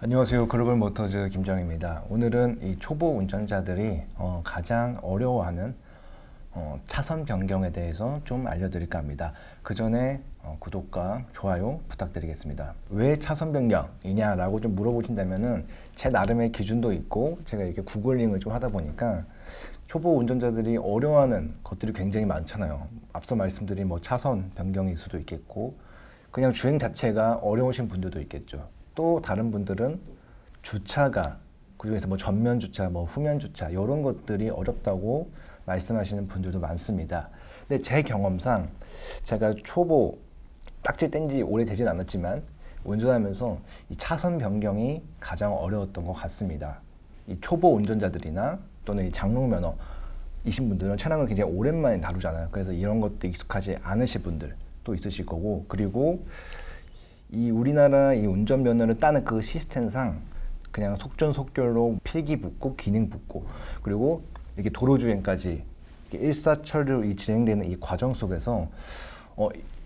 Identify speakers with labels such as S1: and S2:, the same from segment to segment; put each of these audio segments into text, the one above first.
S1: 안녕하세요. 글로벌 모터즈 김정입니다. 오늘은 이 초보 운전자들이 가장 어려워하는 차선 변경에 대해서 좀 알려드릴까 합니다. 그 전에 구독과 좋아요 부탁드리겠습니다. 왜 차선 변경이냐라고 좀 물어보신다면은 제 나름의 기준도 있고 제가 이렇게 구글링을 좀 하다 보니까 초보 운전자들이 어려워하는 것들이 굉장히 많잖아요. 앞서 말씀드린 뭐 차선 변경일 수도 있겠고 그냥 주행 자체가 어려우신 분들도 있겠죠. 또 다른 분들은 주차가 그중에서 뭐 전면 주차, 뭐 후면 주차 이런 것들이 어렵다고 말씀하시는 분들도 많습니다. 근데 제 경험상 제가 초보 딱지 뗀 지 오래되진 않았지만 운전하면서 이 차선 변경이 가장 어려웠던 것 같습니다. 이 초보 운전자들이나 또는 이 장롱 면허이신 분들은 차량을 굉장히 오랜만에 다루잖아요. 그래서 이런 것도 익숙하지 않으신 분들 또 있으실 거고, 그리고 이 우리나라 이 운전면허를 따는 그 시스템상 그냥 속전속결로 필기 붙고 기능 붙고 그리고 이렇게 도로주행까지 이렇게 일사천리로 진행되는 이 과정 속에서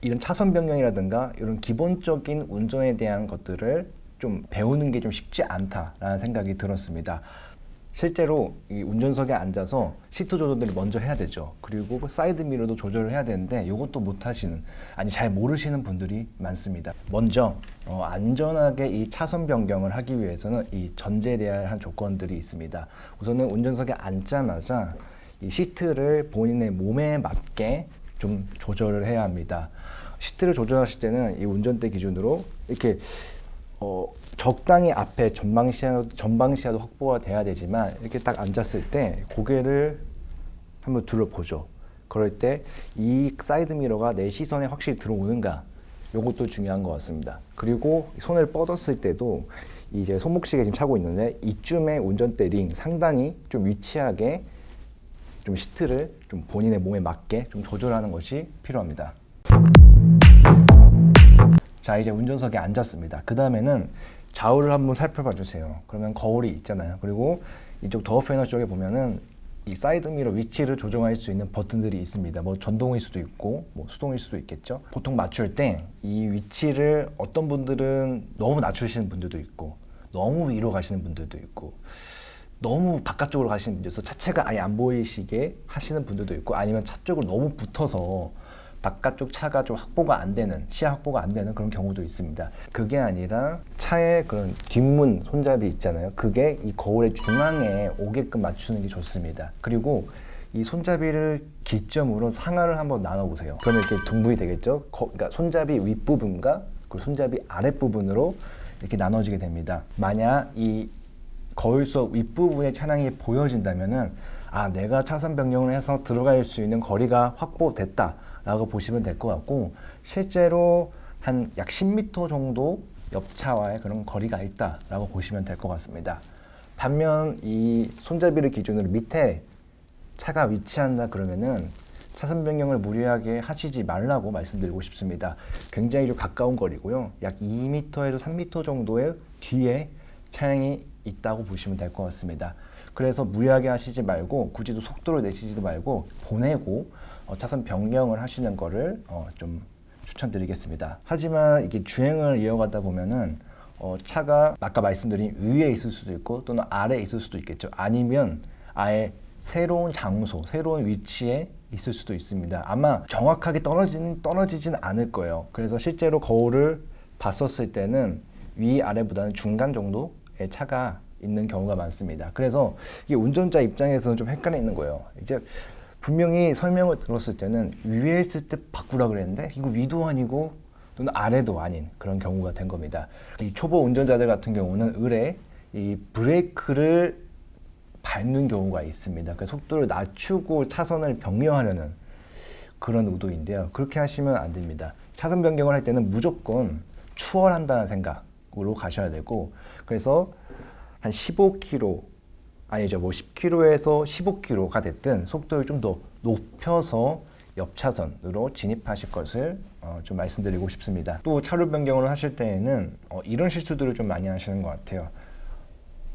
S1: 이런 차선 변경이라든가 이런 기본적인 운전에 대한 것들을 좀 배우는 게 좀 쉽지 않다라는 생각이 들었습니다. 실제로 이 운전석에 앉아서 시트 조절들을 먼저 해야 되죠. 그리고 사이드 미러도 조절을 해야 되는데 이것도 못 하시는, 아니 잘 모르시는 분들이 많습니다. 먼저 안전하게 이 차선 변경을 하기 위해서는 이 전제돼야 할 조건들이 있습니다. 우선은 운전석에 앉자마자 이 시트를 본인의 몸에 맞게 좀 조절을 해야 합니다. 시트를 조절하실 때는 이 운전대 기준으로 이렇게 적당히 앞에 전방 시야도 확보가 돼야 되지만 이렇게 딱 앉았을 때 고개를 한번 둘러보죠. 그럴 때 이 사이드 미러가 내 시선에 확실히 들어오는가, 이것도 중요한 것 같습니다. 그리고 손을 뻗었을 때도 이제 손목시계 지금 차고 있는데 이쯤에 운전대 링 상단이 좀 위치하게 좀 시트를 좀 본인의 몸에 맞게 좀 조절하는 것이 필요합니다. 자, 이제 운전석에 앉았습니다. 그 다음에는 좌우를 한번 살펴봐 주세요. 그러면 거울이 있잖아요. 그리고 이쪽 도어 패널 쪽에 보면은 이 사이드 미러 위치를 조정할 수 있는 버튼들이 있습니다. 뭐 전동일 수도 있고 뭐 수동일 수도 있겠죠. 보통 맞출 때 이 위치를 어떤 분들은 너무 낮추시는 분들도 있고 너무 위로 가시는 분들도 있고 너무 바깥쪽으로 가시는 분들, 그래서 차체가 아예 안 보이시게 하시는 분들도 있고, 아니면 차 쪽으로 너무 붙어서 바깥쪽 차가 좀 확보가 안 되는, 시야 확보가 안 되는 그런 경우도 있습니다. 그게 아니라 차의 그런 뒷문 손잡이 있잖아요. 그게 이 거울의 중앙에 오게끔 맞추는 게 좋습니다. 그리고 이 손잡이를 기점으로 상하를 한번 나눠보세요. 그러면 이렇게 둥분이 되겠죠. 그러니까 손잡이 윗부분과 그 손잡이 아랫부분으로 이렇게 나눠지게 됩니다. 만약 이 거울 속 윗부분의 차량이 보여진다면은 내가 차선 변경을 해서 들어갈 수 있는 거리가 확보됐다 라고 보시면 될 것 같고, 실제로 한 약 10m 정도 옆차와의 그런 거리가 있다 라고 보시면 될 것 같습니다. 반면 이 손잡이를 기준으로 밑에 차가 위치한다 그러면은 차선 변경을 무리하게 하시지 말라고 말씀드리고 싶습니다. 굉장히 좀 가까운 거리고요. 약 2m에서 3m 정도의 뒤에 차량이 있다고 보시면 될 것 같습니다. 그래서 무리하게 하시지 말고 굳이 속도를 내시지도 말고 보내고 차선 변경을 하시는 거를 좀 추천드리겠습니다. 하지만 이게 주행을 이어가다 보면은 차가 아까 말씀드린 위에 있을 수도 있고 또는 아래에 있을 수도 있겠죠. 아니면 아예 새로운 장소, 새로운 위치에 있을 수도 있습니다. 아마 정확하게 떨어지진 않을 거예요. 그래서 실제로 거울을 봤었을 때는 위 아래보다는 중간 정도의 차가 있는 경우가 많습니다. 그래서 이게 운전자 입장에서는 좀 헷갈리는 거예요. 이제 분명히 설명을 들었을 때는 위에 있을 때 바꾸라 그랬는데 이거 위도 아니고 또는 아래도 아닌 그런 경우가 된 겁니다. 이 초보 운전자들 같은 경우는 을에 이 브레이크를 밟는 경우가 있습니다. 그러니까 속도를 낮추고 차선을 변경하려는 그런 의도인데요. 그렇게 하시면 안 됩니다. 차선 변경을 할 때는 무조건 추월한다는 생각으로 가셔야 되고, 그래서 한 15km, 아니죠, 뭐 10km에서 15km가 됐든 속도를 좀 더 높여서 옆 차선으로 진입하실 것을 좀 말씀드리고 싶습니다. 또 차로 변경을 하실 때에는 이런 실수들을 좀 많이 하시는 것 같아요.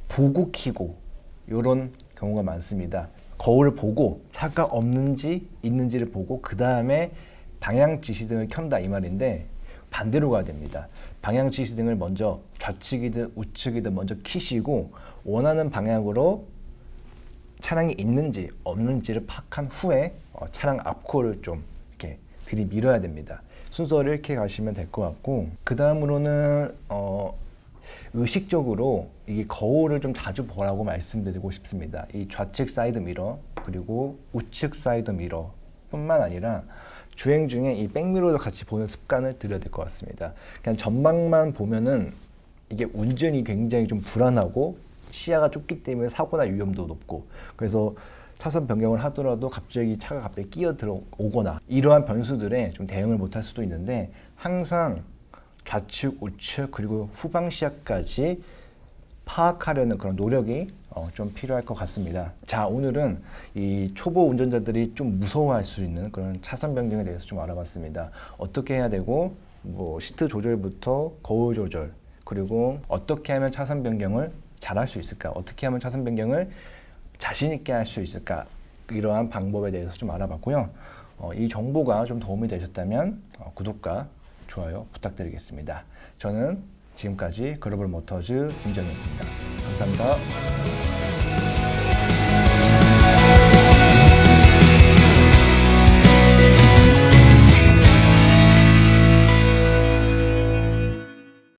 S1: 보고 키고 이런 경우가 많습니다. 거울을 보고 차가 없는지 있는지를 보고 그 다음에 방향 지시등을 켠다 이 말인데, 반대로 가야 됩니다. 방향 지시등을 먼저 좌측이든 우측이든 먼저 켜시고 원하는 방향으로 차량이 있는지 없는지를 파악한 후에 차량 앞코를 좀 이렇게 들이밀어야 됩니다. 순서를 이렇게 가시면 될 것 같고, 그 다음으로는 의식적으로 이 거울을 좀 자주 보라고 말씀드리고 싶습니다. 이 좌측 사이드 미러 그리고 우측 사이드 미러 뿐만 아니라 주행 중에 이 백미러도 같이 보는 습관을 들여야 될 것 같습니다. 그냥 전방만 보면은 이게 운전이 굉장히 좀 불안하고 시야가 좁기 때문에 사고나 위험도 높고, 그래서 차선 변경을 하더라도 갑자기 차가 갑자기 끼어 들어오거나 이러한 변수들에 좀 대응을 못할 수도 있는데, 항상 좌측, 우측 그리고 후방 시야까지 파악하려는 그런 노력이 좀 필요할 것 같습니다. 자, 오늘은 이 초보 운전자들이 좀 무서워할 수 있는 그런 차선 변경에 대해서 좀 알아봤습니다. 어떻게 해야 되고, 뭐 시트 조절부터 거울 조절, 그리고 어떻게 하면 차선 변경을 잘할 수 있을까, 어떻게 하면 차선 변경을 자신 있게 할 수 있을까, 이러한 방법에 대해서 좀 알아봤고요. 이 정보가 좀 도움이 되셨다면 구독과 좋아요 부탁드리겠습니다. 저는 지금까지 글로벌 모터즈 김정희였습니다. 감사합니다.